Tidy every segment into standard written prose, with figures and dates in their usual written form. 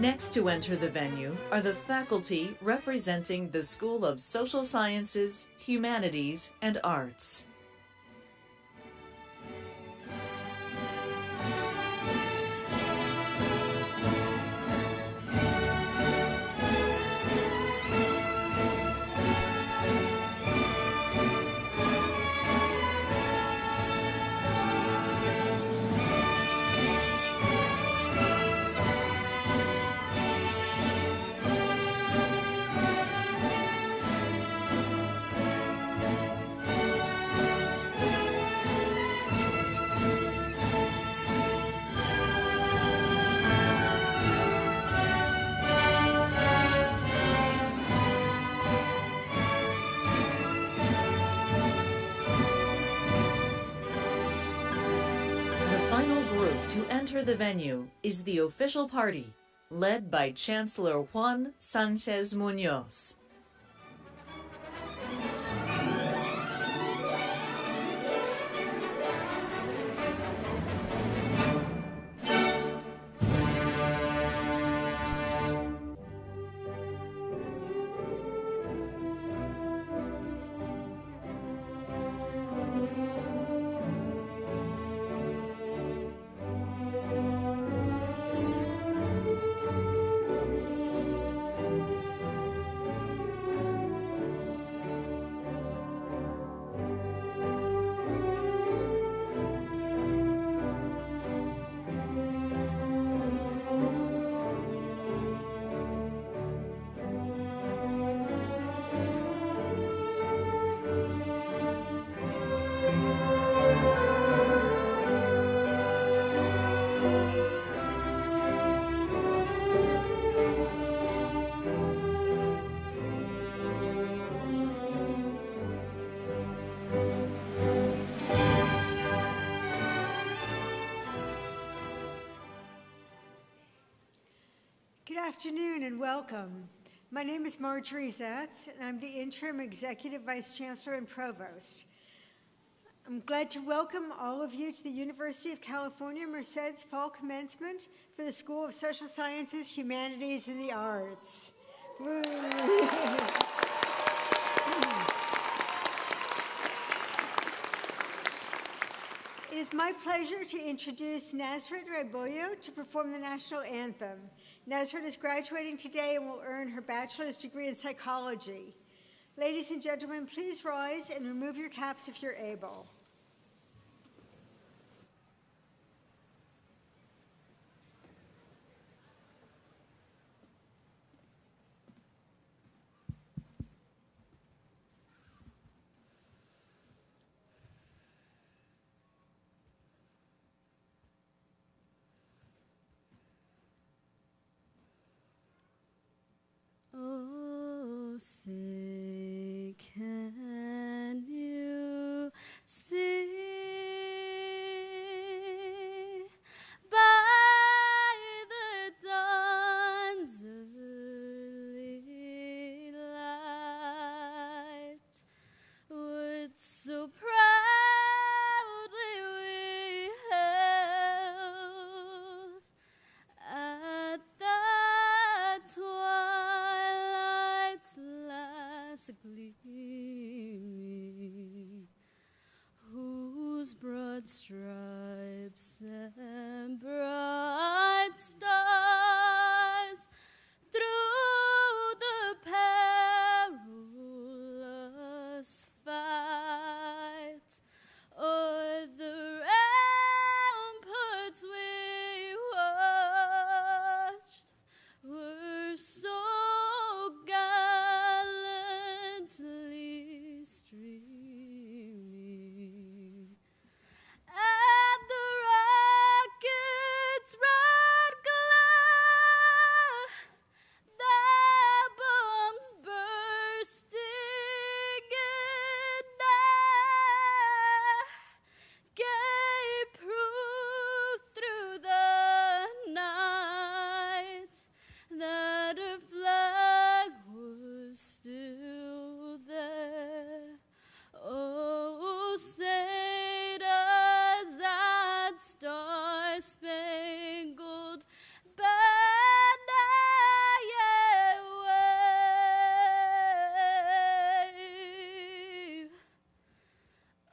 Next to enter the venue are the faculty representing the School of Social Sciences, Humanities, and Arts. To enter the venue is the official party, led by Chancellor Juan Sanchez Munoz. Good afternoon and welcome. My name is Marjorie Zatz, and I'm the Interim Executive Vice Chancellor and Provost. I'm glad to welcome all of you to the University of California, Merced's Fall Commencement for the School of Social Sciences, Humanities, and the Arts. Woo. It is my pleasure to introduce Nazareth Rebollo to perform the national anthem. Nazareth is graduating today and will earn her bachelor's degree in psychology. Ladies and gentlemen, please rise and remove your caps if you're able. Oh, say, can you see by the dawn's early light what so proudly we held at the twilight's last gleaming, whose broad stripes and bright stars through the perilous fight o'er the ramparts we watched were so gallantly streaming. At the rocket's red glare, their bombs bursting in air gave proof through the night that her flag was still there. Oh, say does that star-spangled banner yet wave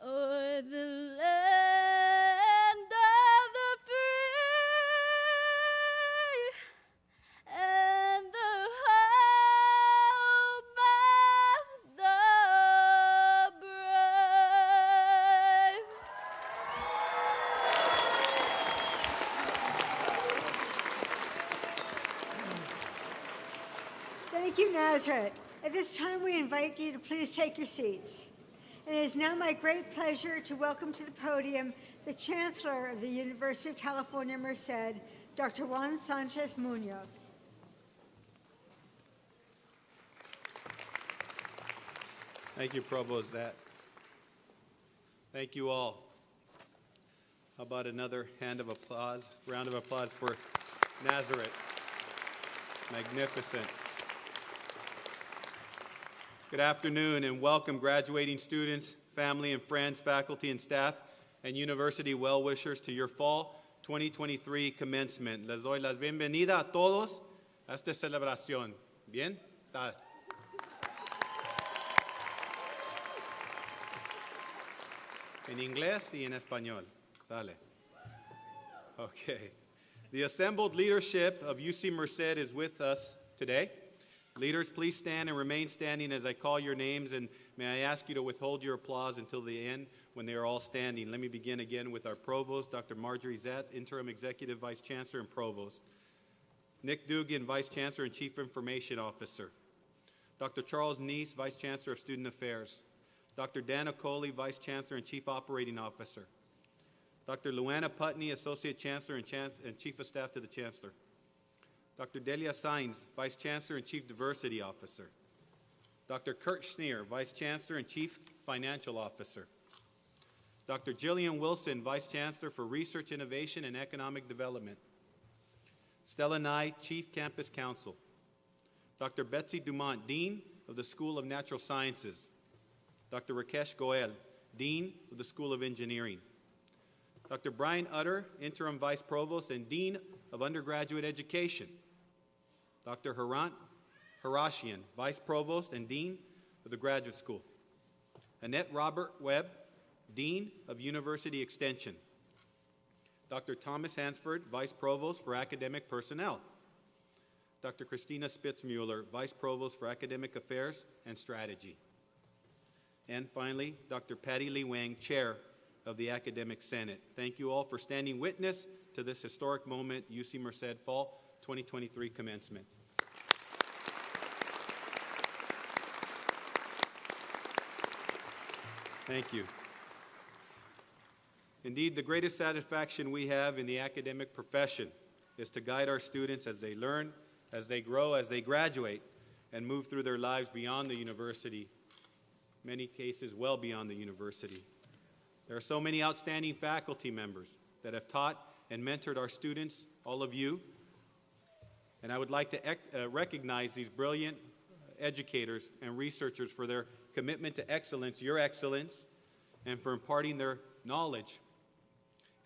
o'er the land of the free and the home of the brave. Thank you, Nazareth. At this time, we invite you to please take your seats. And it is now my great pleasure to welcome to the podium the Chancellor of the University of California, Merced, Dr. Juan Sanchez Munoz. Thank you, Provost Zat. Thank you all. How about another round of applause for Nazareth. Magnificent. Good afternoon and welcome graduating students, family and friends, faculty and staff, and university well-wishers to your fall 2023 commencement. Les doy la bienvenida a todos a esta celebración. Bien? Tal. En inglés y en español. Sale. Okay. The assembled leadership of UC Merced is with us today. Leaders, please stand and remain standing as I call your names, and may I ask you to withhold your applause until the end when they are all standing. Let me begin again with our Provost, Dr. Marjorie Zett, Interim Executive Vice Chancellor and Provost. Nick Dugan, Vice Chancellor and Chief Information Officer. Dr. Charles Neese, Vice Chancellor of Student Affairs. Dr. Dan Okoli, Vice Chancellor and Chief Operating Officer. Dr. Luana Putney, Associate Chancellor and Chief of Staff to the Chancellor. Dr. Delia Sainz, Vice Chancellor and Chief Diversity Officer. Dr. Kurt Schneer, Vice Chancellor and Chief Financial Officer. Dr. Jillian Wilson, Vice Chancellor for Research, Innovation, and Economic Development. Stella Nye, Chief Campus Counsel. Dr. Betsy Dumont, Dean of the School of Natural Sciences. Dr. Rakesh Goel, Dean of the School of Engineering. Dr. Brian Utter, Interim Vice Provost and Dean of Undergraduate Education. Dr. Harant Harashian, Vice Provost and Dean of the Graduate School. Annette Robert Webb, Dean of University Extension. Dr. Thomas Hansford, Vice Provost for Academic Personnel. Dr. Christina Spitzmuller, Vice Provost for Academic Affairs and Strategy. And finally, Dr. Patty Lee Wang, Chair of the Academic Senate. Thank you all for standing witness to this historic moment, UC Merced Fall 2023 Commencement. Thank you. Indeed, the greatest satisfaction we have in the academic profession is to guide our students as they learn, as they grow, as they graduate, and move through their lives beyond the university, many cases well beyond the university. There are so many outstanding faculty members that have taught and mentored our students, all of you, and I would like to recognize these brilliant educators and researchers for their commitment to excellence, your excellence, and for imparting their knowledge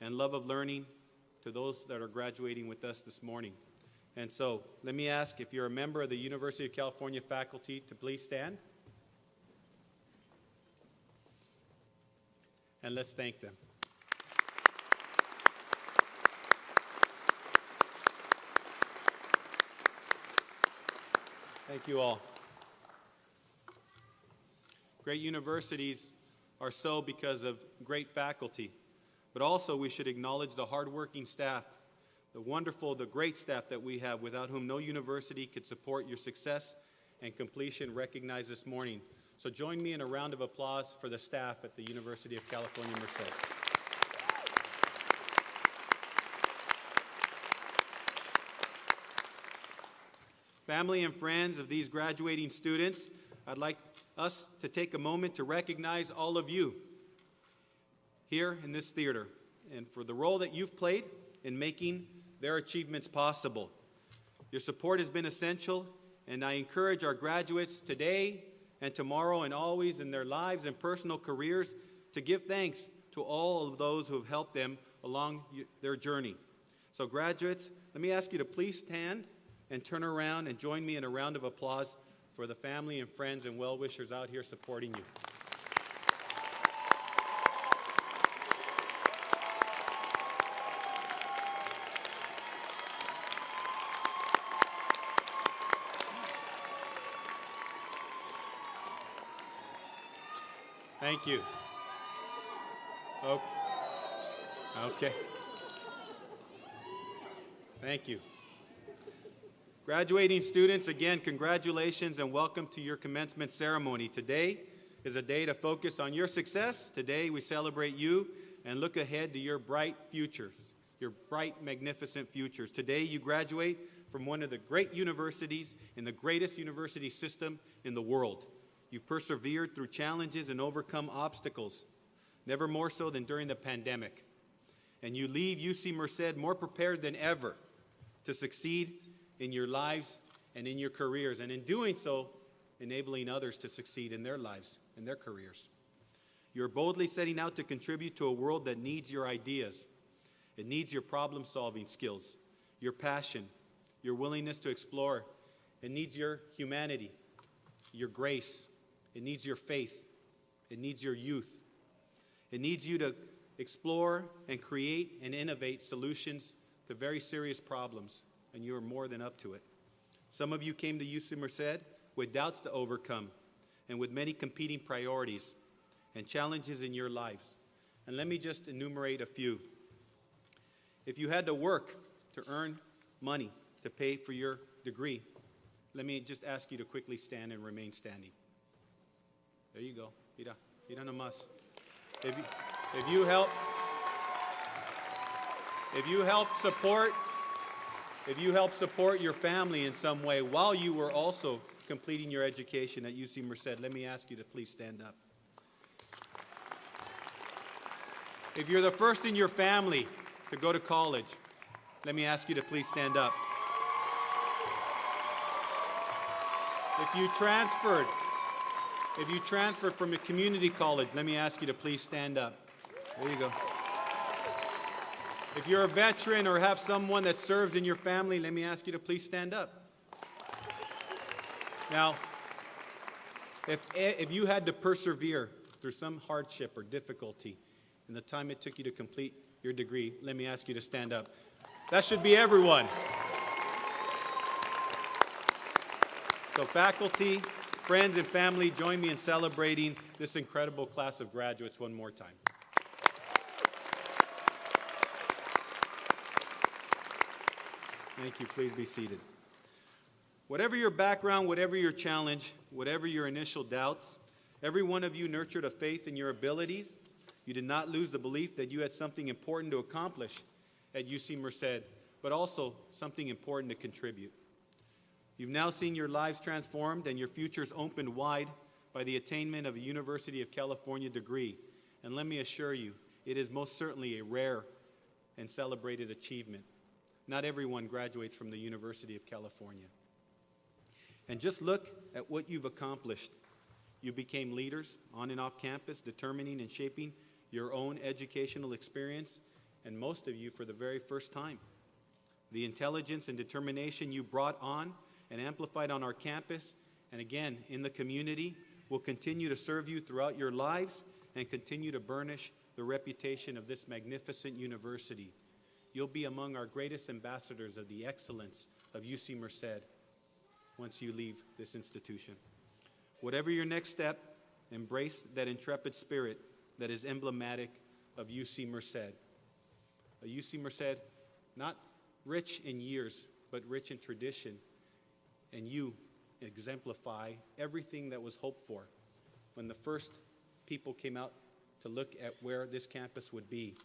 and love of learning to those that are graduating with us this morning. And so, let me ask if you're a member of the University of California faculty to please stand. And let's thank them. Thank you all. Great universities are so because of great faculty, but also we should acknowledge the hardworking staff, the wonderful, the great staff that we have, without whom no university could support your success and completion recognized this morning. So join me in a round of applause for the staff at the University of California, Merced. Family and friends of these graduating students, I'd like us to take a moment to recognize all of you here in this theater and for the role that you've played in making their achievements possible. Your support has been essential, and I encourage our graduates today and tomorrow and always in their lives and personal careers to give thanks to all of those who have helped them along their journey. So graduates, let me ask you to please stand and turn around and join me in a round of applause for the family and friends and well-wishers out here supporting you. Thank you. Okay. Thank you. Graduating students, again, congratulations and welcome to your commencement ceremony. Today is a day to focus on your success. Today we celebrate you and look ahead to your bright futures, your bright, magnificent futures. Today you graduate from one of the great universities in the greatest university system in the world. You've persevered through challenges and overcome obstacles, never more so than during the pandemic. and you leave UC Merced more prepared than ever to succeed in your lives and in your careers, and in doing so, enabling others to succeed in their lives and their careers. You're boldly setting out to contribute to a world that needs your ideas. It needs your problem-solving skills, your passion, your willingness to explore. It needs your humanity, your grace. It needs your faith. It needs your youth. It needs you to explore and create and innovate solutions to very serious problems, and you are more than up to it. Some of you came to UC Merced with doubts to overcome and with many competing priorities and challenges in your lives. And let me just enumerate a few. If you had to work to earn money to pay for your degree, let me just ask you to quickly stand and remain standing. There you go. Mira nomás. If you help support your family in some way while you were also completing your education at UC Merced, let me ask you to please stand up. If you're the first in your family to go to college, let me ask you to please stand up. If you transferred from a community college, let me ask you to please stand up. There you go. If you're a veteran or have someone that serves in your family, let me ask you to please stand up. Now, if you had to persevere through some hardship or difficulty in the time it took you to complete your degree, let me ask you to stand up. That should be everyone. So faculty, friends, and family, join me in celebrating this incredible class of graduates one more time. Thank you. Please be seated. Whatever your background, whatever your challenge, whatever your initial doubts, every one of you nurtured a faith in your abilities. You did not lose the belief that you had something important to accomplish at UC Merced, but also something important to contribute. You've now seen your lives transformed and your futures opened wide by the attainment of a University of California degree. And let me assure you, it is most certainly a rare and celebrated achievement. Not everyone graduates from the University of California. And just look at what you've accomplished. You became leaders on and off campus, determining and shaping your own educational experience, and most of you for the very first time. The intelligence and determination you brought on and amplified on our campus, and again in the community, will continue to serve you throughout your lives and continue to burnish the reputation of this magnificent university. You'll be among our greatest ambassadors of the excellence of UC Merced once you leave this institution. Whatever your next step, embrace that intrepid spirit that is emblematic of UC Merced. A UC Merced not rich in years, but rich in tradition. And you exemplify everything that was hoped for when the first people came out to look at where this campus would be,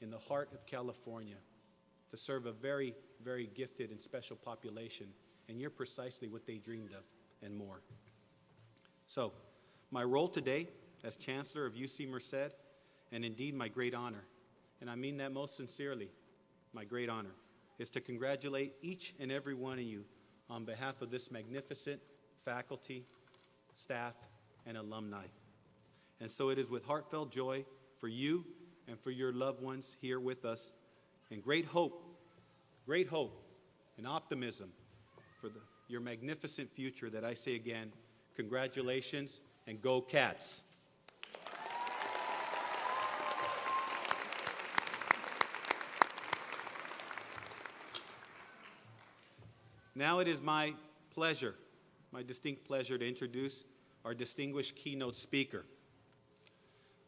in the heart of California, to serve a very, very gifted and special population. And you're precisely what they dreamed of and more. So, my role today as Chancellor of UC Merced, and indeed my great honor, and I mean that most sincerely, my great honor, is to congratulate each and every one of you on behalf of this magnificent faculty, staff, and alumni. And so it is with heartfelt joy for you and for your loved ones here with us, and great hope and optimism for your magnificent future that I say again, congratulations and go Cats. Now it is my pleasure, my distinct pleasure, to introduce our distinguished keynote speaker.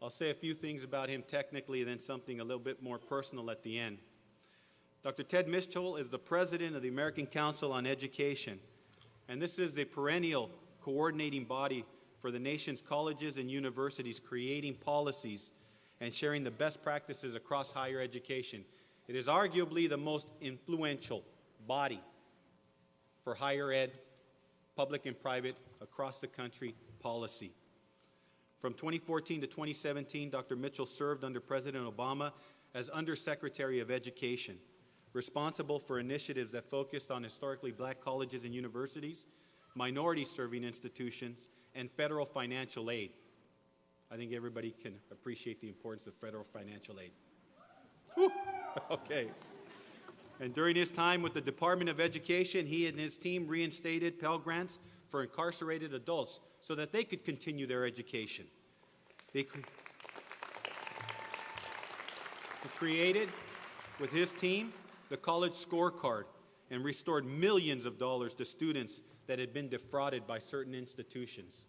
I'll say a few things about him technically and then something a little bit more personal at the end. Dr. Ted Mitchell is the president of the American Council on Education, and this is the perennial coordinating body for the nation's colleges and universities, creating policies and sharing the best practices across higher education. It is arguably the most influential body for higher ed, public and private, across the country policy. From 2014 to 2017, Dr. Mitchell served under President Obama as Undersecretary of Education, responsible for initiatives that focused on historically black colleges and universities, minority-serving institutions, and federal financial aid. I think everybody can appreciate the importance of federal financial aid. Whew. Okay. And during his time with the Department of Education, he and his team reinstated Pell Grants for incarcerated adults so that they could continue their education. They created, with his team, the college scorecard and restored millions of dollars to students that had been defrauded by certain institutions,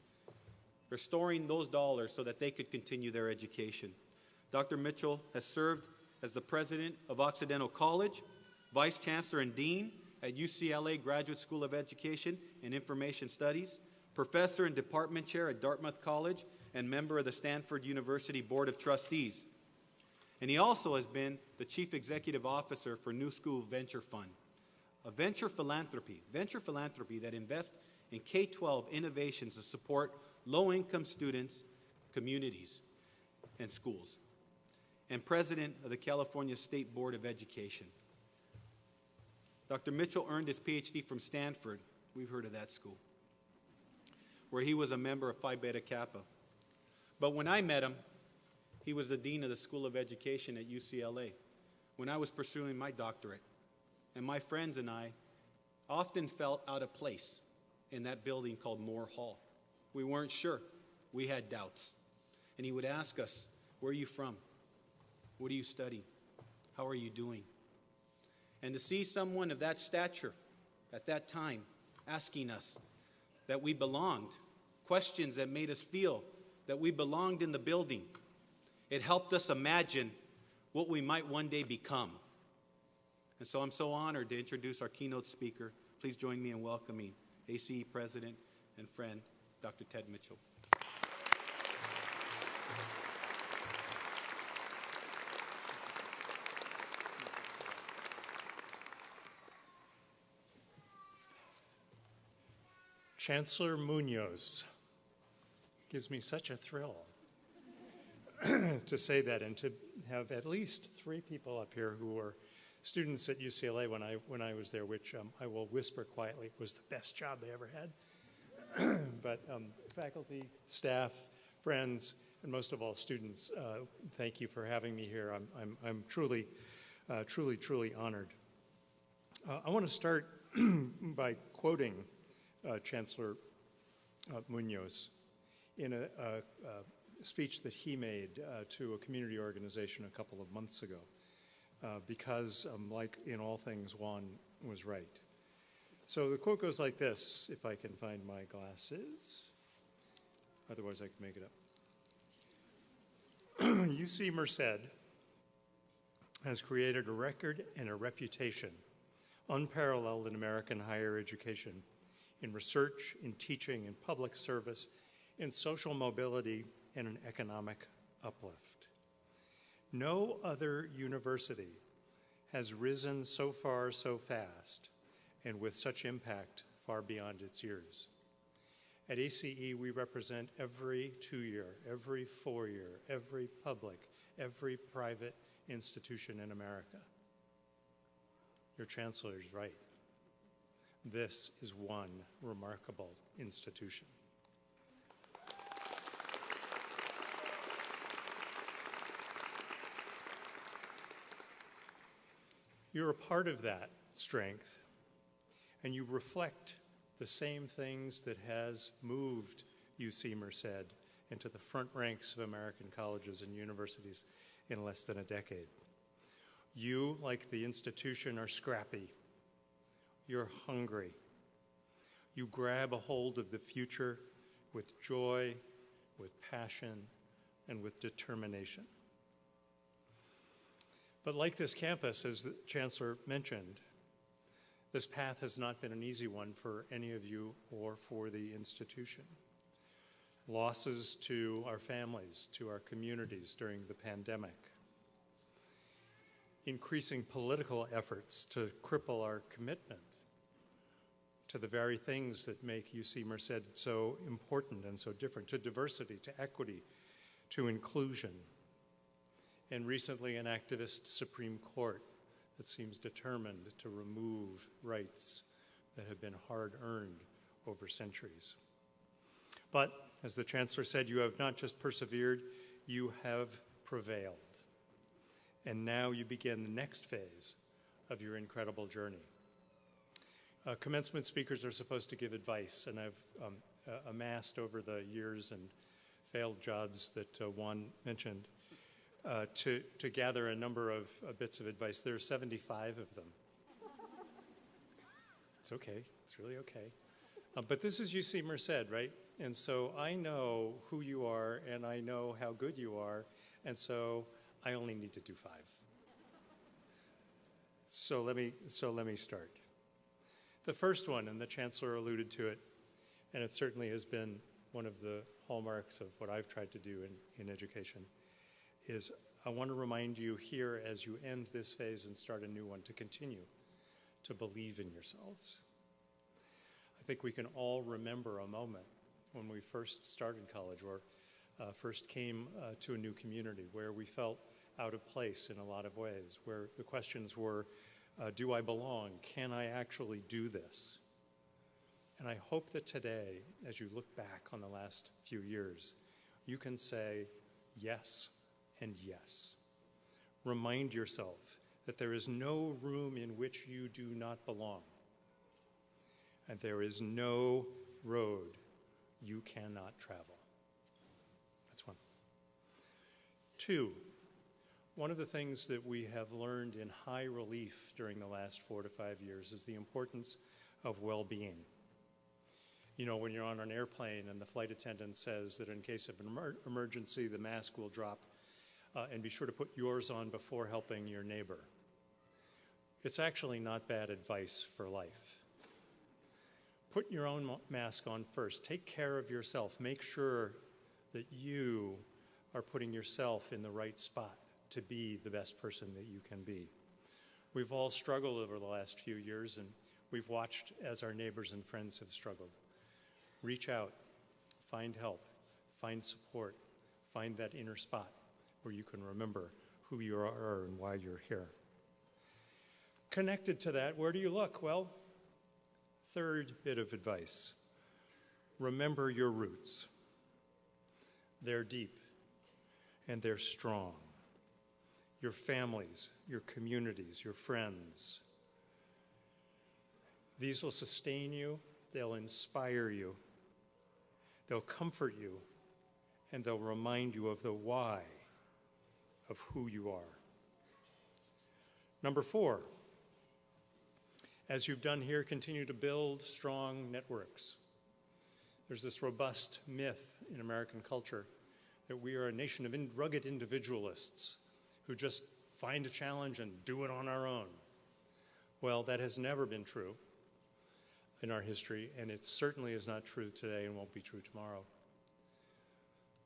restoring those dollars so that they could continue their education. Dr. Mitchell has served as the president of Occidental College, vice chancellor and dean at UCLA Graduate School of Education and Information Studies, professor and department chair at Dartmouth College, and member of the Stanford University Board of Trustees. And he also has been the chief executive officer for New School Venture Fund, a venture philanthropy that invests in K-12 innovations to support low-income students, communities, and schools, and president of the California State Board of Education. Dr. Mitchell earned his PhD from Stanford, we've heard of that school, where he was a member of Phi Beta Kappa. But when I met him, he was the dean of the School of Education at UCLA when I was pursuing my doctorate. And my friends and I often felt out of place in that building called Moore Hall. We weren't sure. We had doubts. And he would ask us, where are you from? What do you study? How are you doing? And to see someone of that stature at that time asking us that we belonged, questions that made us feel that we belonged in the building, it helped us imagine what we might one day become. And so I'm so honored to introduce our keynote speaker. Please join me in welcoming ACE President and friend, Dr. Ted Mitchell. Chancellor Munoz. Gives me such a thrill to say that and to have at least 3 people up here who were students at UCLA when I was there, which I will whisper quietly was the best job they ever had. But faculty, staff, friends, and most of all students, thank you for having me here. I'm truly honored. I want to start by quoting Chancellor Munoz in a speech that he made to a community organization a couple of months ago, because like in all things, Juan was right. So the quote goes like this, if I can find my glasses. Otherwise, I can make it up. UC Merced has created a record and a reputation unparalleled in American higher education, in research, in teaching, in public service, in social mobility, and in economic uplift. No other university has risen so far so fast and with such impact far beyond its years. At ACE, we represent every 2-year, every 4-year, every public, every private institution in America. Your chancellor is right. This is one remarkable institution. You're a part of that strength, and you reflect the same things that has moved UC Merced into the front ranks of American colleges and universities in less than a decade. You, like the institution, are scrappy. You're hungry. You grab a hold of the future with joy, with passion, and with determination. But like this campus, as the Chancellor mentioned, this path has not been an easy one for any of you or for the institution. Losses to our families, to our communities during the pandemic. Increasing political efforts to cripple our commitment to the very things that make UC Merced so important and so different, to diversity, to equity, to inclusion. and recently an activist Supreme Court that seems determined to remove rights that have been hard-earned over centuries. But, as the Chancellor said, you have not just persevered, you have prevailed. And now you begin the next phase of your incredible journey. Commencement speakers are supposed to give advice, and I've amassed over the years and failed jobs that Juan mentioned to gather a number of bits of advice. There are 75 of them. It's okay. It's really okay. But this is UC Merced, right? And so I know who you are, and I know how good you are, and so I only need to do 5. So let me start. The first one, and the Chancellor alluded to it, and it certainly has been one of the hallmarks of what I've tried to do in education, is I want to remind you here as you end this phase and start a new one to continue to believe in yourselves. I think we can all remember a moment when we first started college or first came to a new community where we felt out of place in a lot of ways, where the questions were, do I belong? Can I actually do this? And I hope that today, as you look back on the last few years, you can say yes and yes. Remind yourself that there is no room in which you do not belong. And there is no road you cannot travel. That's one. 2, one of the things that we have learned in high relief during the last 4 to 5 years is the importance of well-being. You know, when you're on an airplane and the flight attendant says that in case of an emergency, the mask will drop, and be sure to put yours on before helping your neighbor. It's actually not bad advice for life. Put your own mask on first. Take care of yourself. Make sure that you are putting yourself in the right spot to be the best person that you can be. We've all struggled over the last few years, and we've watched as our neighbors and friends have struggled. Reach out, find help, find support, find that inner spot where you can remember who you are and why you're here. Connected to that, where do you look? Well, third bit of advice. Remember your roots. They're deep and they're strong. Your families, your communities, your friends. These will sustain you, they'll inspire you, they'll comfort you, and they'll remind you of the why of who you are. Number 4, as you've done here, continue to build strong networks. There's this robust myth in American culture that we are a nation of rugged individualists who just find a challenge and do it on our own. Well, that has never been true in our history, and it certainly is not true today and won't be true tomorrow.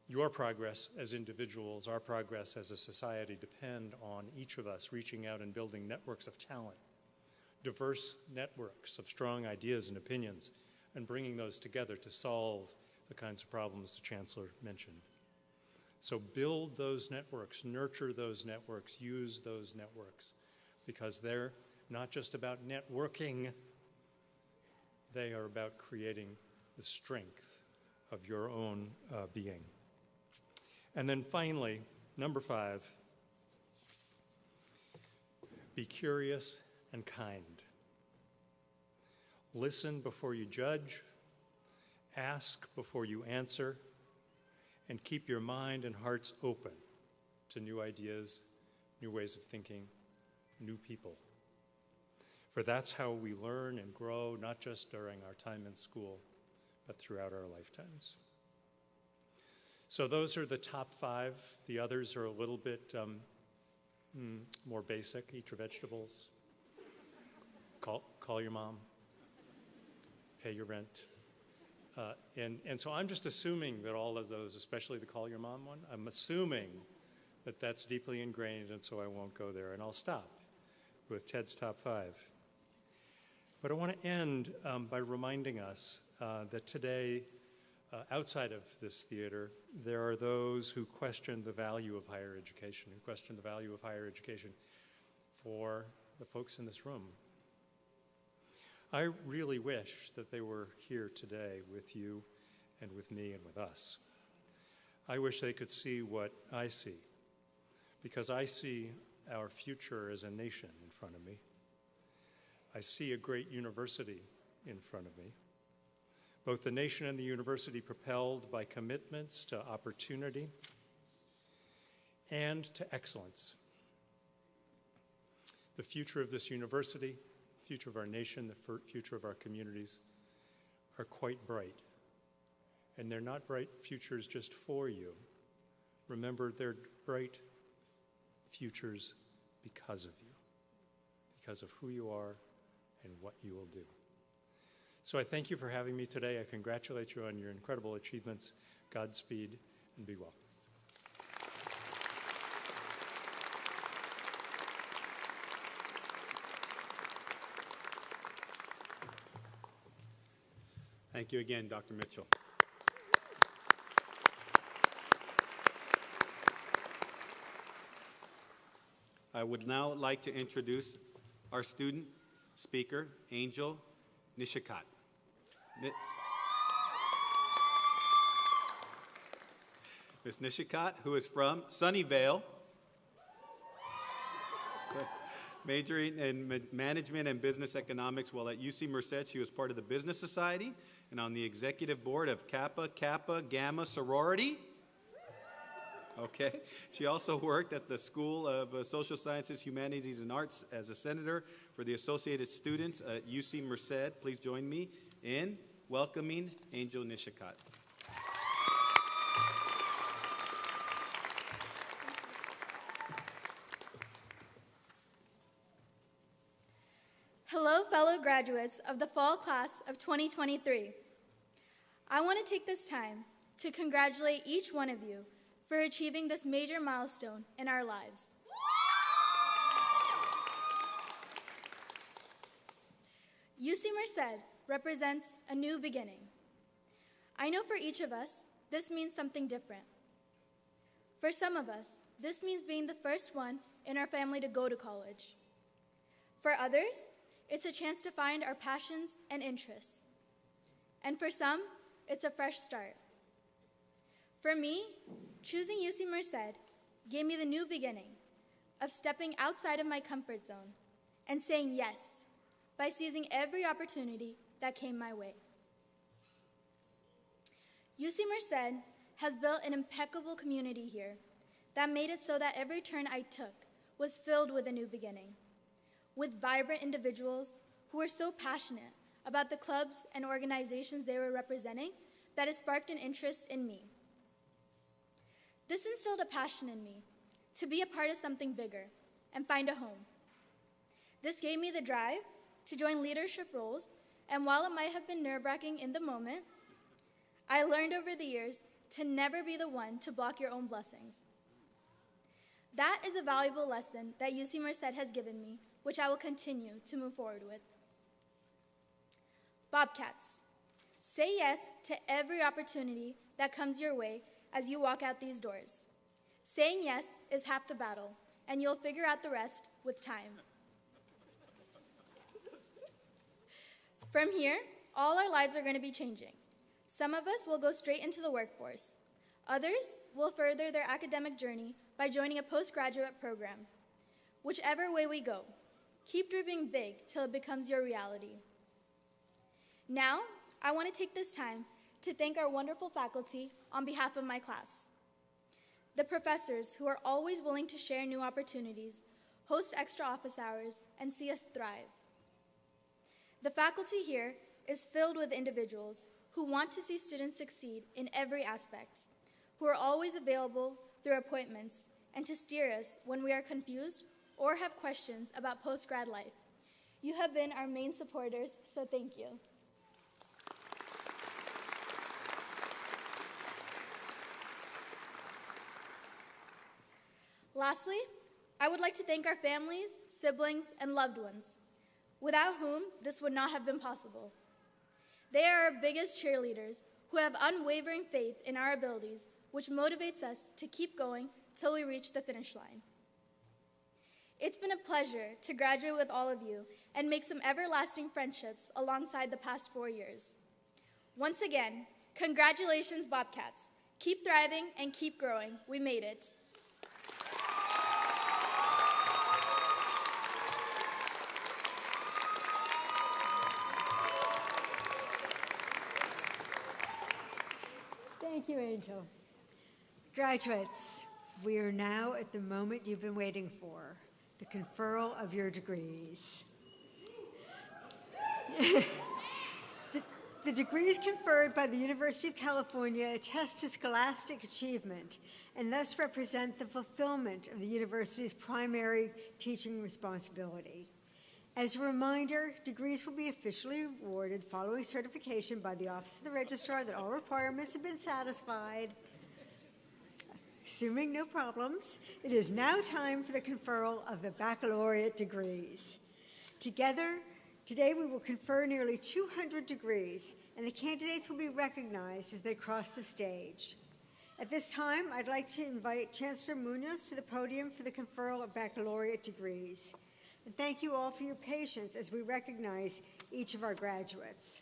Your progress as individuals, our progress as a society depend on each of us reaching out and building networks of talent, diverse networks of strong ideas and opinions, and bringing those together to solve the kinds of problems the Chancellor mentioned. So build those networks, nurture those networks, use those networks, because they're not just about networking, they are about creating the strength of your own being. And then finally, number 5, be curious and kind. Listen before you judge, ask before you answer, and keep your mind and hearts open to new ideas, new ways of thinking, new people. For that's how we learn and grow, not just during our time in school, but throughout our lifetimes. So those are the top 5. The others are a little bit more basic. Eat your vegetables. Call your mom. Pay your rent. And so I'm just assuming that all of those, especially the call your mom one, I'm assuming that that's deeply ingrained, and so I won't go there. And I'll stop with Ted's top 5. But I want to end by reminding us that today outside of this theater, there are those who question the value of higher education, who question the value of higher education for the folks in this room. I really wish that they were here today with you and with me and with us. I wish they could see what I see, because I see our future as a nation in front of me. I see a great university in front of me. Both the nation and the university propelled by commitments to opportunity and to excellence. The future of this university, the future of our nation, the future of our communities are quite bright. And they're not bright futures just for you. Remember, they're bright futures because of you, because of who you are and what you will do. So I thank you for having me today. I congratulate you on your incredible achievements. Godspeed, and be well. Thank you again, Dr. Mitchell. I would now like to introduce our student speaker, Angel Nishikat. Ms. Nishikat, who is from Sunnyvale, majoring in management and business economics while at UC Merced. She was part of the Business Society and on the executive board of Kappa Kappa Gamma Sorority. Okay. She also worked at the School of Social Sciences, Humanities, and Arts as a senator for the Associated Students at UC Merced. Please join me in welcoming Angel Nishikat. Hello, fellow graduates of the fall class of 2023. I want to take this time to congratulate each one of you for achieving this major milestone in our lives. UC Merced represents a new beginning. I know for each of us, this means something different. For some of us, this means being the first one in our family to go to college. For others, it's a chance to find our passions and interests. And for some, it's a fresh start. For me, choosing UC Merced gave me the new beginning of stepping outside of my comfort zone and saying yes by seizing every opportunity that came my way. UC Merced has built an impeccable community here that made it so that every turn I took was filled with a new beginning, with vibrant individuals who were so passionate about the clubs and organizations they were representing that it sparked an interest in me. This instilled a passion in me to be a part of something bigger and find a home. This gave me the drive to join leadership roles, and while it might have been nerve-wracking in the moment, I learned over the years to never be the one to block your own blessings. That is a valuable lesson that UC Merced has given me, which I will continue to move forward with. Bobcats, say yes to every opportunity that comes your way as you walk out these doors. Saying yes is half the battle, and you'll figure out the rest with time. From here, all our lives are going to be changing. Some of us will go straight into the workforce. Others will further their academic journey by joining a postgraduate program. Whichever way we go, keep dreaming big till it becomes your reality. Now, I want to take this time to thank our wonderful faculty on behalf of my class. The professors who are always willing to share new opportunities, host extra office hours, and see us thrive. The faculty here is filled with individuals who want to see students succeed in every aspect, who are always available through appointments and to steer us when we are confused or have questions about post-grad life. You have been our main supporters, so thank you. Lastly, I would like to thank our families, siblings, and loved ones, without whom this would not have been possible. They are our biggest cheerleaders who have unwavering faith in our abilities, which motivates us to keep going till we reach the finish line. It's been a pleasure to graduate with all of you and make some everlasting friendships alongside the past 4 years. Once again, congratulations, Bobcats. Keep thriving and keep growing. We made it. Thank you, Angel. Graduates, we are now at the moment you've been waiting for, the conferral of your degrees. The degrees conferred by the University of California attest to scholastic achievement and thus represent the fulfillment of the university's primary teaching responsibility. As a reminder, degrees will be officially awarded following certification by the Office of the Registrar that all requirements have been satisfied. Assuming no problems, it is now time for the conferral of the baccalaureate degrees. Today we will confer nearly 200 degrees, and the candidates will be recognized as they cross the stage. At this time, I'd like to invite Chancellor Munoz to the podium for the conferral of baccalaureate degrees. And thank you all for your patience as we recognize each of our graduates.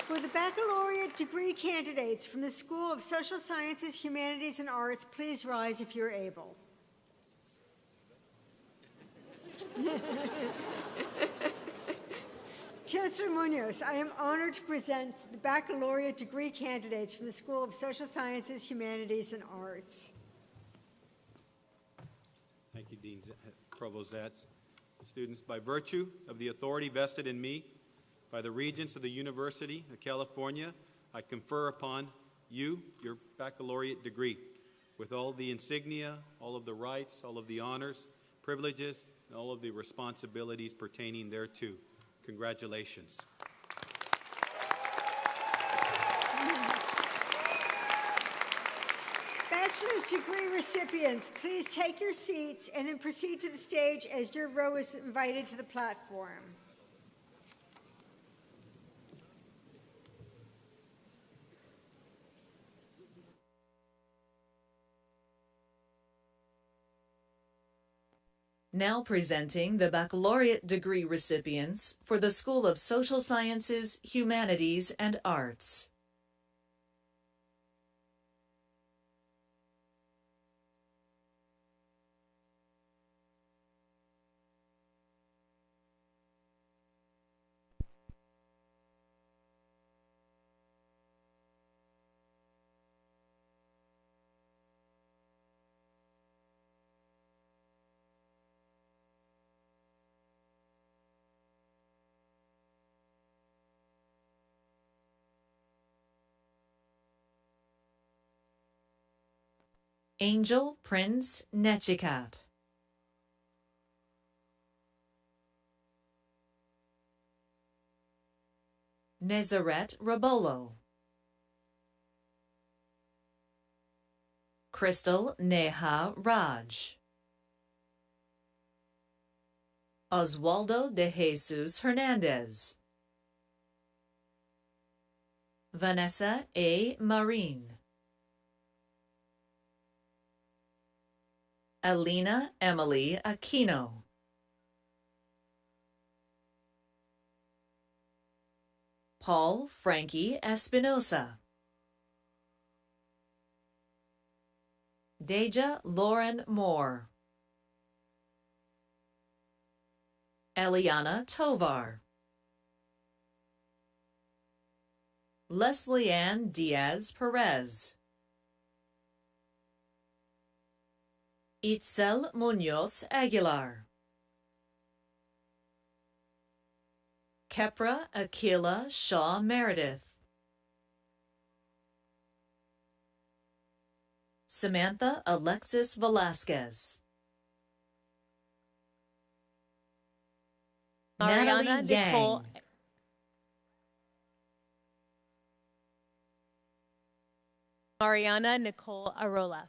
For the baccalaureate degree candidates from the School of Social Sciences, Humanities, and Arts, please rise if you're able. Chancellor Munoz, I am honored to present the baccalaureate degree candidates from the School of Social Sciences, Humanities, and Arts. Thank you, Dean Provost Zatz. Students, by virtue of the authority vested in me by the Regents of the University of California, I confer upon you your baccalaureate degree with all the insignia, all of the rights, all of the honors, privileges, and all of the responsibilities pertaining thereto. Congratulations. Bachelor's degree recipients, please take your seats and then proceed to the stage as your row is invited to the platform. Now presenting the baccalaureate degree recipients for the School of Social Sciences, Humanities, and Arts. Angel Prince Nechikat. Nezareth Rabolo. Crystal Neha Raj. Oswaldo de Jesus Hernandez. Vanessa A. Marin. Alina Emily Aquino. Paul Frankie Espinosa. Deja Lauren Moore. Eliana Tovar. Leslie Ann Diaz Perez. Itzel Munoz Aguilar. Kepra Aquila Shaw Meredith. Samantha Alexis Velasquez. Natalie Yang. Mariana Nicole Arola.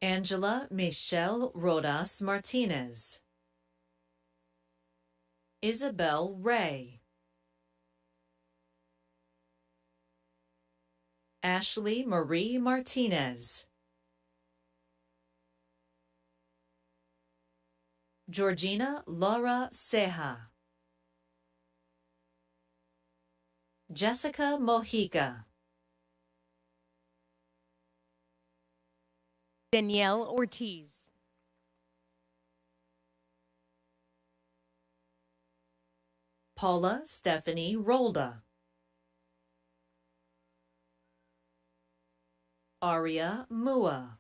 Angela Michelle Rodas Martinez, Isabel Ray, Ashley Marie Martinez, Georgina Laura Ceja, Jessica Mojica, Danielle Ortiz, Paula Stephanie Rolda, Aria Mua,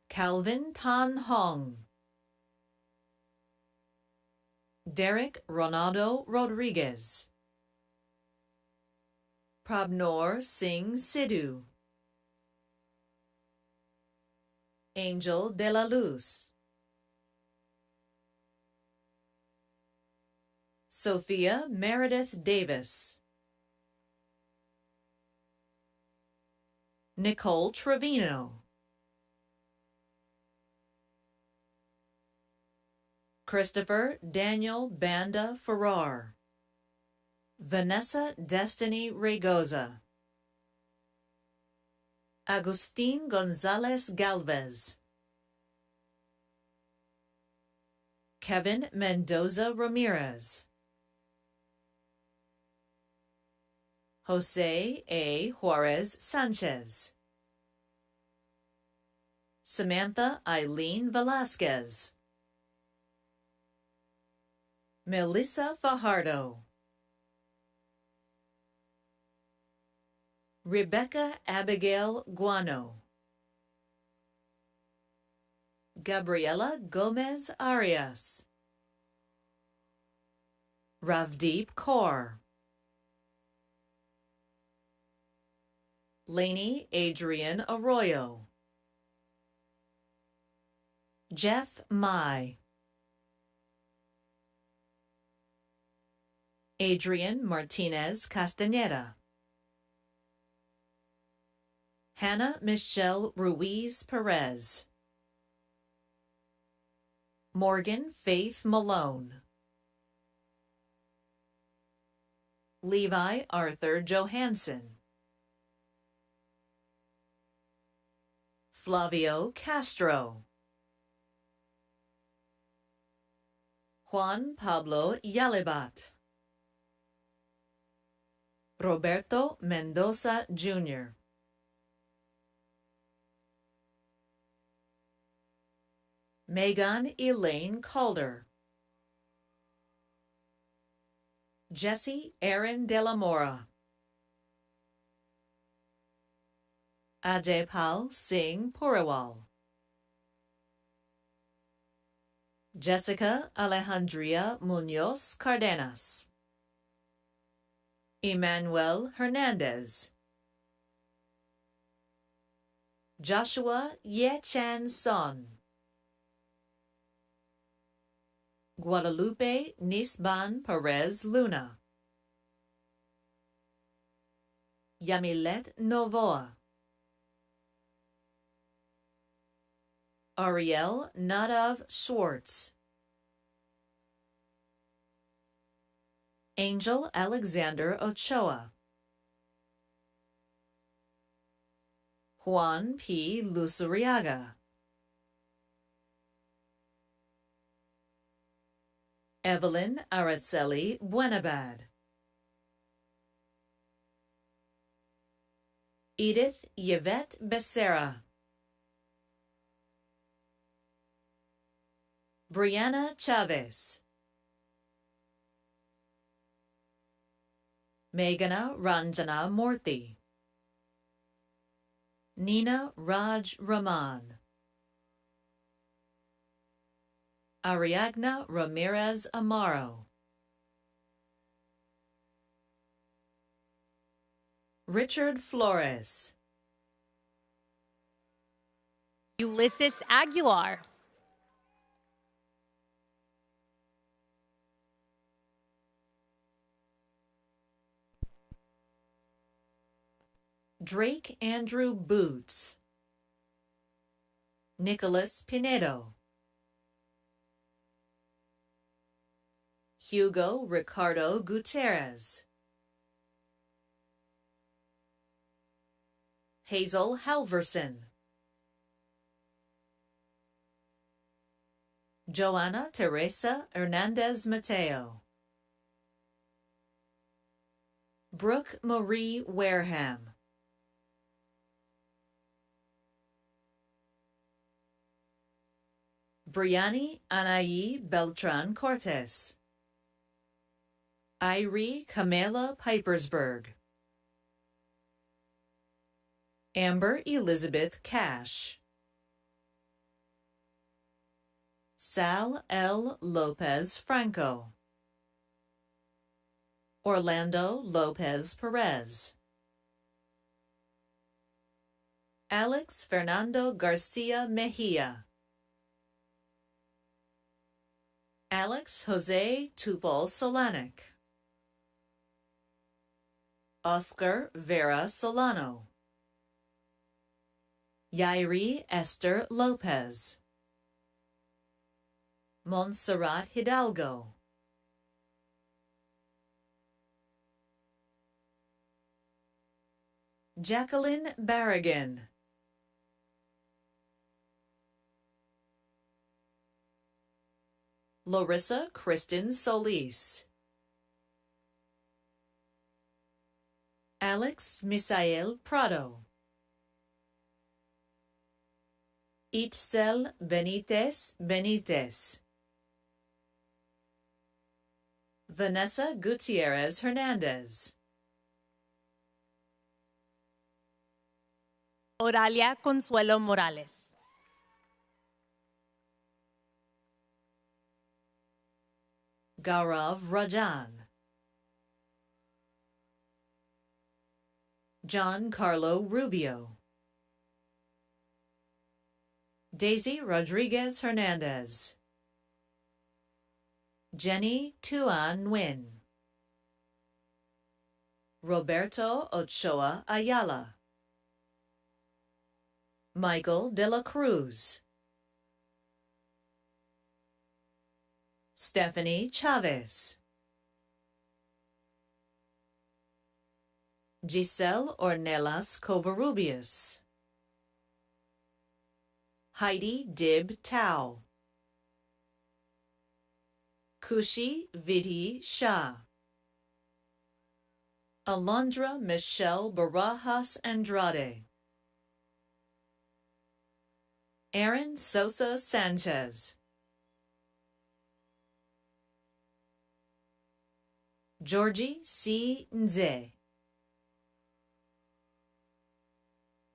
Calvin Tan Hong, Derek Ronaldo Rodriguez, Prabnor Singh Sidhu, Angel de la Luz, Sophia Meredith Davis, Nicole Trevino, Christopher Daniel Banda Farrar, Vanessa Destiny Regoza, Agustin Gonzalez Galvez, Kevin Mendoza Ramirez, Jose A. Juarez Sanchez, Samantha Eileen Velasquez, Melissa Fajardo, Rebecca Abigail Guano, Gabriela Gomez Arias, Ravdeep Kaur, Lainey Adrian Arroyo, Jeff Mai, Adrian Martinez Castaneda, Hannah Michelle Ruiz Perez, Morgan Faith Malone, Levi Arthur Johansson, Flavio Castro, Juan Pablo Yalibat, Roberto Mendoza Jr., Megan Elaine Calder, Jesse Aaron De La Mora, Ajaypal Singh Puriwal, Jessica Alejandria Munoz Cardenas, Emmanuel Hernandez, Joshua Ye-Chan Son, Guadalupe Nisban Perez Luna, Yamilet Novoa, Ariel Nadav Schwartz, Angel Alexander Ochoa, Juan P. Luceriaga, Evelyn Araceli Buenabad, Edith Yvette Becerra, Brianna Chavez, Meghana Ranjana Murthy, Nina Raj Rahman, Ariadna Ramirez Amaro, Richard Flores, Ulysses Aguilar, Drake Andrew Boots, Nicholas Pinedo, Hugo Ricardo Gutierrez, Hazel Halverson, Joanna Teresa Hernandez Mateo, Brooke Marie Wareham, Briani Anaí Beltran Cortes, Irie Camela Pipersberg, Amber Elizabeth Cash, Sal L. Lopez Franco, Orlando Lopez Perez, Alex Fernando Garcia Mejia, Alex Jose Tupol Solanic, Oscar Vera Solano, Yairi Esther Lopez, Montserrat Hidalgo, Jacqueline Barragan, Larissa Kristen Solis, Alex Misael Prado, Itzel Benitez, Vanessa Gutierrez Hernandez, Oralia Consuelo Morales, Gaurav Rajan, John Carlo Rubio, Daisy Rodriguez Hernandez, Jenny Tuan Nguyen, Roberto Ochoa Ayala, Michael de la Cruz, Stephanie Chavez, Giselle Ornelas Covarrubias, Heidi Dib Tao, Kushi Vidhi Shah, Alondra Michelle Barajas Andrade, Aaron Sosa Sanchez, Georgie C. Nze,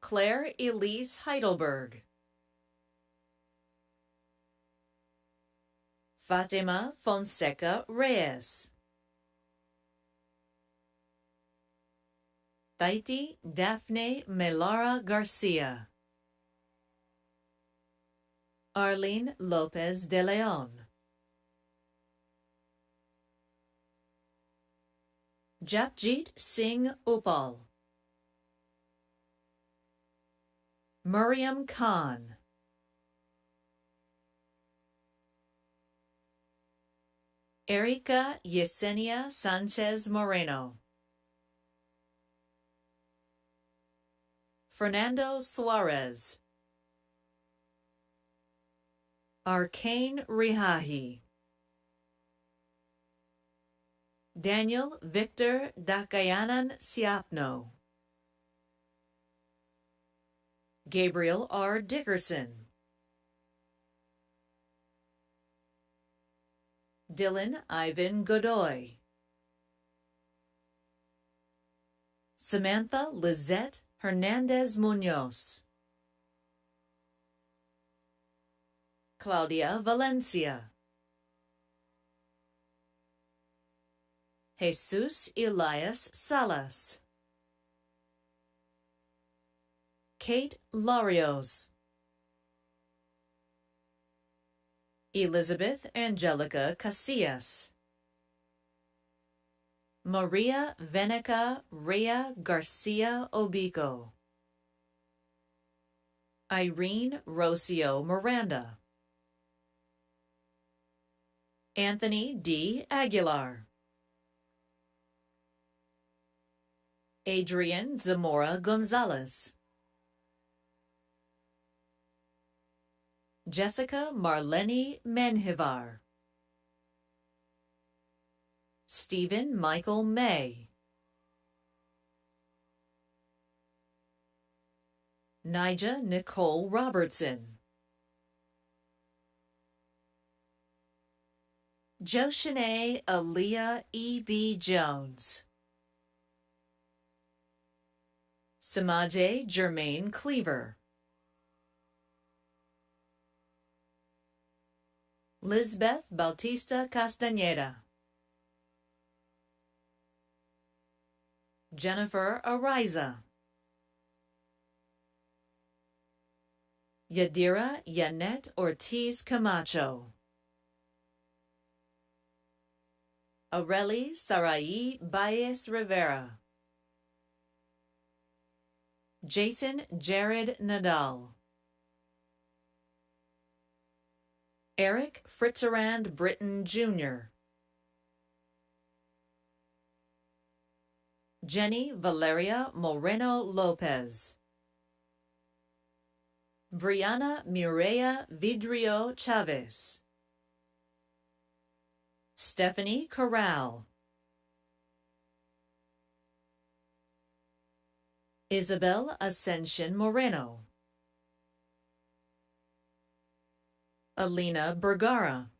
Claire Elise Heidelberg, Fatima Fonseca Reyes, Taiti Daphne Melara Garcia, Arlene Lopez de Leon, Japjit Singh Upal, Miriam Khan, Erika Yesenia Sanchez Moreno, Fernando Suarez, Arcane Rihahi, Daniel Victor Dakayanan Siapno, Gabriel R. Dickerson, Dylan Ivan Godoy, Samantha Lizette Hernandez Munoz, Claudia Valencia, Jesus Elias Salas, Kate Larios, Elizabeth Angelica Casillas, Maria Veneca Rhea Garcia Obico. Irene Rocio Miranda. Anthony D. Aguilar. Adrian Zamora Gonzalez. Jessica Marlene Menjivar. Stephen Michael May. Nija Nicole Robertson. Joshanae Aaliyah E.B. Jones. Samaje Germaine Cleaver. Lisbeth Bautista Castañeda. Jennifer Ariza. Yadira Yanet Ortiz Camacho. Areli Sarai Baez Rivera. Jason Jared Nadal. Eric Fritzerand Britton Jr. Jenny Valeria Moreno Lopez. Brianna Mireya Vidrio Chavez. Stephanie Corral. Isabel Ascension Moreno. Alina Bergara.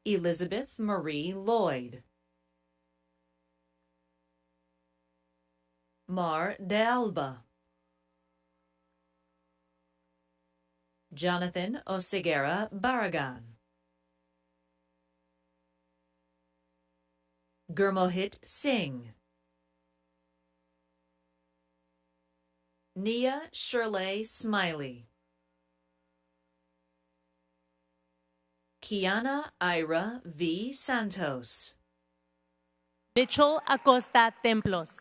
Elizabeth Marie Lloyd. Mar de Alba. Jonathan Oseguera Barragan. Gurmohit Singh. Nia Shirley Smiley. Kiana Ira V. Santos. Mitchell Acosta Templos.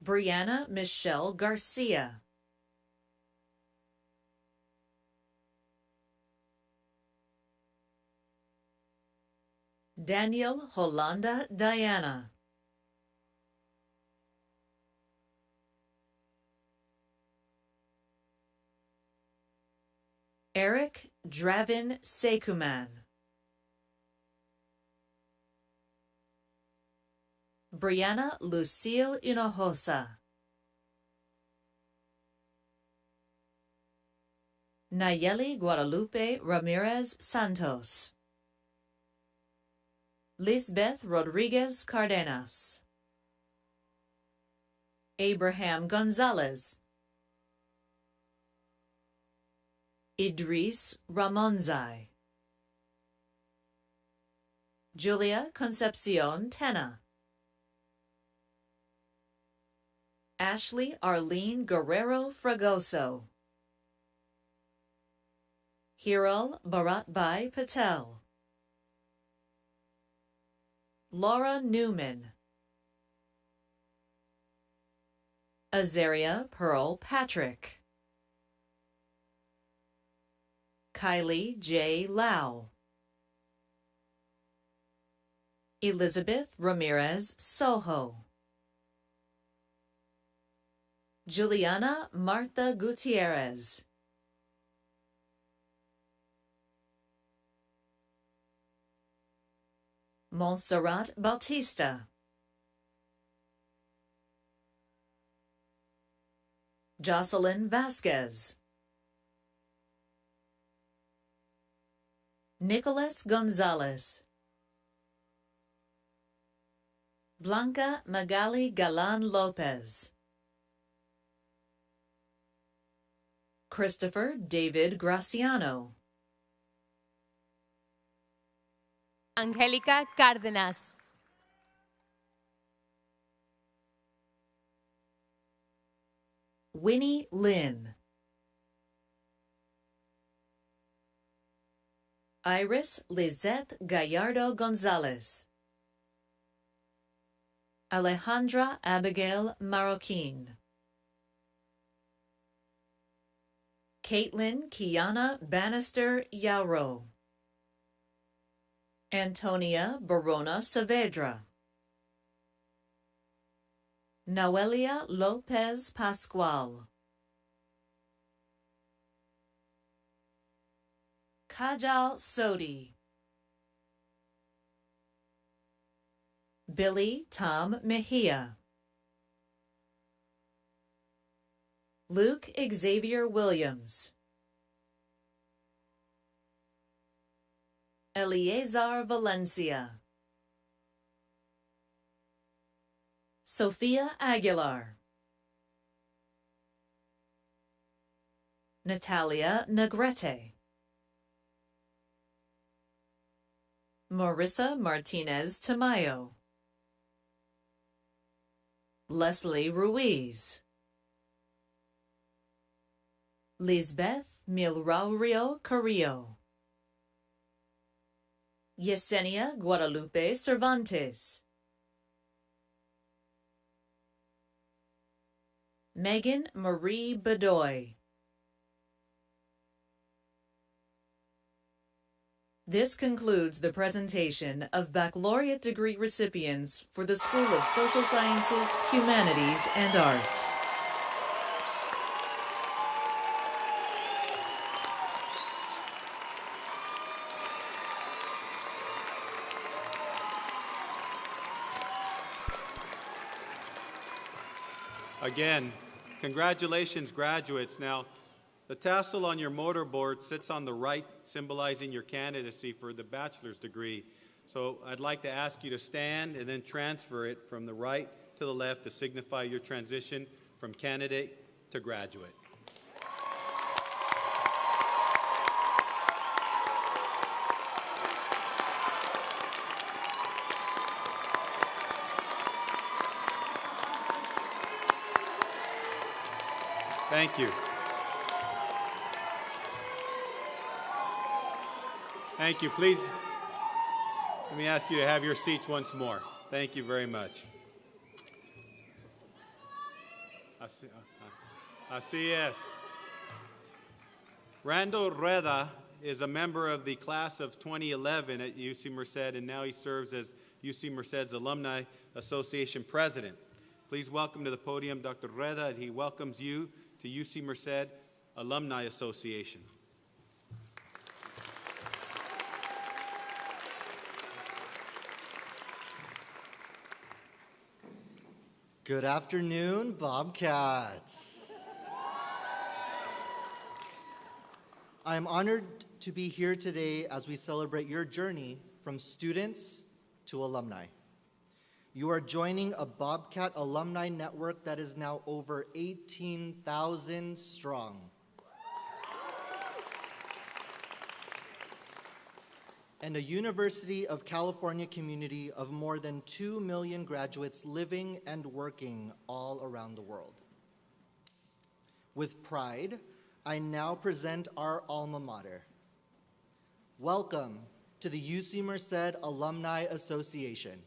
Brianna Michelle Garcia. Daniel Holanda Diana. Eric Dravin Sekuman. Brianna Lucille Hinojosa. Nayeli Guadalupe Ramirez Santos. Lisbeth Rodriguez Cardenas. Abraham Gonzalez. Idris Ramonzai. Julia Concepcion Tena. Ashley Arlene Guerrero Fragoso. Hiral Bharatbhai Patel. Laura Newman. Azaria Pearl Patrick. Kylie J. Lau. Elizabeth Ramirez Soho. Juliana Martha Gutierrez. Montserrat Bautista. Jocelyn Vasquez. Nicholas Gonzalez. Blanca Magali Galan Lopez. Christopher David Graciano. Angélica Cárdenas. Winnie Lynn. Iris Lizette Gallardo Gonzalez. Alejandra Abigail Marroquin. Caitlin Kiana Bannister Yauro. Antonia Barona Saavedra. Noelia Lopez Pascual. Kajal Sodi. Billy Tom Mejia. Luke Xavier Williams. Eleazar Valencia. Sophia Aguilar. Natalia Negrete. Marissa Martinez Tamayo. Leslie Ruiz. Lisbeth Milraurio Carrillo. Yesenia Guadalupe Cervantes. Megan Marie Bedoy. This concludes the presentation of baccalaureate degree recipients for the School of Social Sciences, Humanities, and Arts. Again, congratulations, graduates. Now, the tassel on your motorboard sits on the right, symbolizing your candidacy for the bachelor's degree. So I'd like to ask you to stand and then transfer it from the right to the left to signify your transition from candidate to graduate. Thank you. Thank you. Please, let me ask you to have your seats once more. Thank you very much. Así es. Randall Reda is a member of the class of 2011 at UC Merced, and now he serves as UC Merced's Alumni Association president. Please welcome to the podium Dr. Reda, and he welcomes you to UC Merced Alumni Association. Good afternoon, Bobcats. I'm honored to be here today as we celebrate your journey from students to alumni. You are joining a Bobcat alumni network that is now over 18,000 strong. And a University of California community of more than 2 million graduates living and working all around the world. With pride, I now present our alma mater. Welcome to the UC Merced Alumni Association.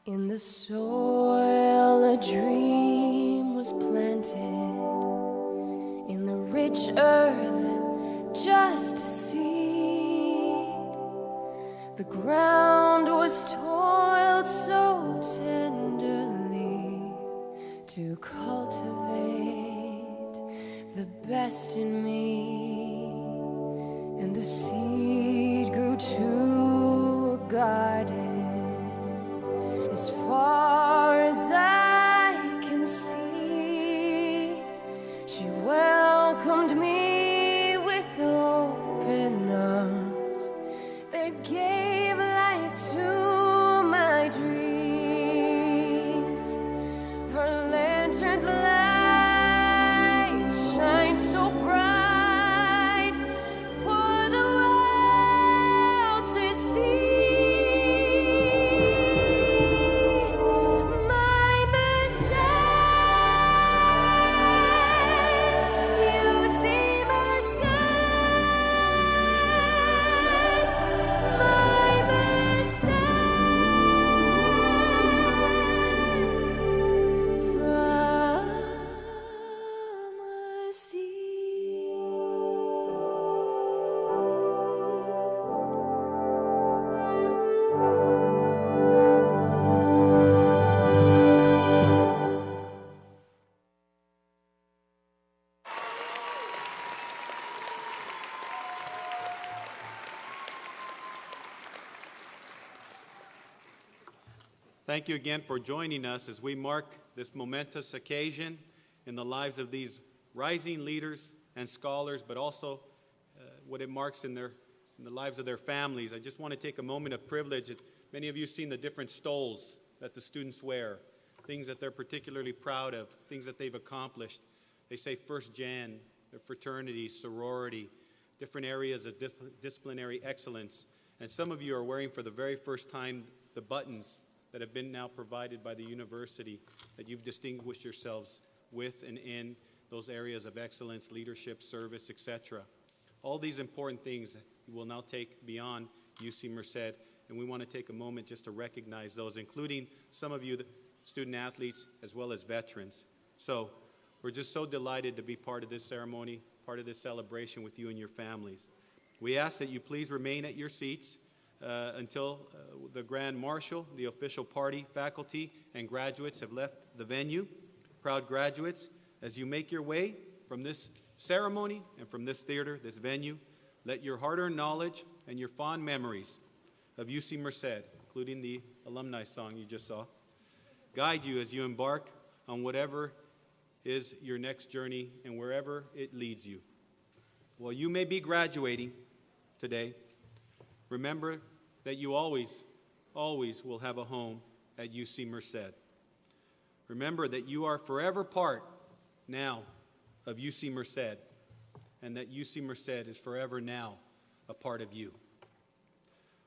In the soil a dream was planted, in the rich earth just a seed. The ground was toiled so tenderly to cultivate the best in me, and the seed grew to a garden. As far as I can see, she welcomed me with open arms that gave life to my Thank you again for joining us as we mark this momentous occasion in the lives of these rising leaders and scholars, but also what it marks in the lives of their families. I just want to take a moment of privilege. Many of you have seen the different stoles that the students wear, things that they're particularly proud of, things that they've accomplished. They say First Jan, their fraternity, sorority, different areas of disciplinary excellence. And some of you are wearing for the very first time the buttons that have been now provided by the university, that you've distinguished yourselves with and in those areas of excellence, leadership, service, etc. All these important things you will now take beyond UC Merced, and we want to take a moment just to recognize those, including some of you, the student athletes, as well as veterans. So we're just so delighted to be part of this ceremony, part of this celebration with you and your families. We ask that you please remain at your seats until the Grand Marshal, the official party, faculty, and graduates have left the venue. Proud graduates, as you make your way from this ceremony and from this theater, this venue, let your hard-earned knowledge and your fond memories of UC Merced, including the alumni song you just saw, guide you as you embark on whatever is your next journey and wherever it leads you. While you may be graduating today, remember that you always will have a home at UC Merced. Remember that you are forever part now of UC Merced, and that UC Merced is forever now a part of you.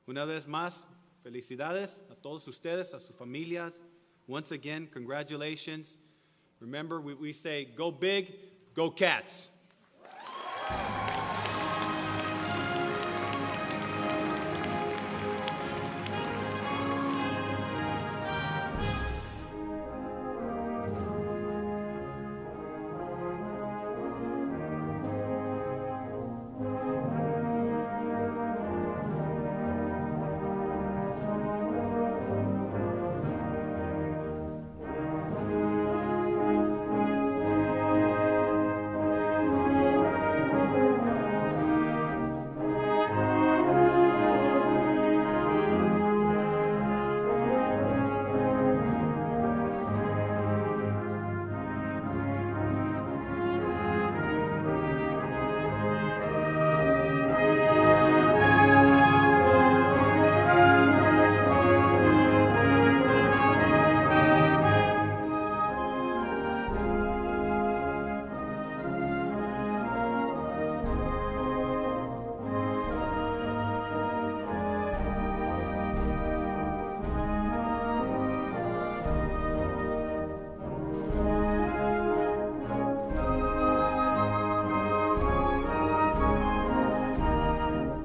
Una vez más, felicidades a todos ustedes, a sus familias. Once again, congratulations. Remember, we say, go big, go Cats.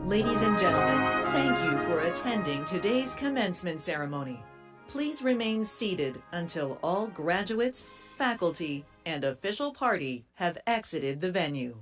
Ladies and gentlemen, thank you for attending today's commencement ceremony. Please remain seated until all graduates, faculty, and official party have exited the venue.